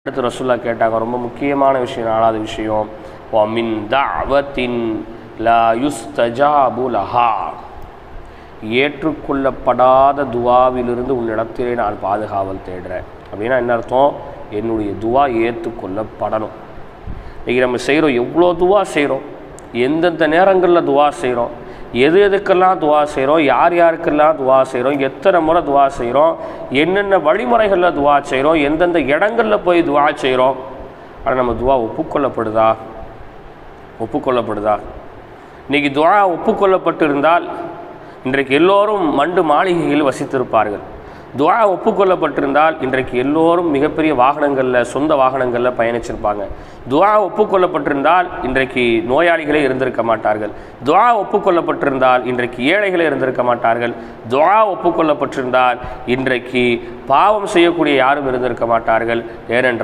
அடுத்து ரசூல்லா கேட்டாங்க, ரொம்ப முக்கியமான விஷயம், 4வது விஷயம், வமின் தஅவத்தின் லா யுஸ்தஜாபு லஹா, ஏற்றுக்கொள்ளப்படாத துவாவிலிருந்து உன்னிடத்திலே நான் பாதுகாவல் தேடுறேன். அப்படின்னா என்ன அர்த்தம்? என்னுடைய துவா ஏற்றுக்கொள்ளப்படணும். இன்றைக்கி நம்ம செய்கிறோம், எவ்வளோ துவா செய்கிறோம், எந்தெந்த நேரங்களில் துவா செய்கிறோம், எதுக்கெல்லாம் துவா செய்கிறோம், யாருக்கெல்லாம் துவா செய்கிறோம், எத்தனை முறை துவா செய்கிறோம், என்னென்ன வழிமுறைகளில் துவா செய்கிறோம், எந்தெந்த இடங்களில் போய் துவா செய்கிறோம். ஆனால் நம்ம துவா ஒப்புக்கொள்ளப்படுதா? இன்றைக்கி துவா ஒப்புக்கொள்ளப்பட்டிருந்தால் இன்றைக்கு எல்லோரும் மண்டு மாளிகையில் வசித்திருப்பார்கள். துவா ஒப்புக்கொள்ளப்பட்டிருந்தால் இன்றைக்கு எல்லோரும் மிகப்பெரிய வாகனங்களில், சொந்த வாகனங்களில் பயணிச்சிருப்பாங்க. துவா ஒப்புக்கொள்ளப்பட்டிருந்தால் இன்றைக்கு நோயாளிகளே இருந்திருக்க மாட்டார்கள். துவா ஒப்புக்கொள்ளப்பட்டிருந்தால் இன்றைக்கு ஏழைகளே இருந்திருக்க மாட்டார்கள். துவா ஒப்புக்கொள்ளப்பட்டிருந்தால் இன்றைக்கு பாவம் செய்யக்கூடிய யாரும் இருந்திருக்க மாட்டார்கள். ஏனென்றால்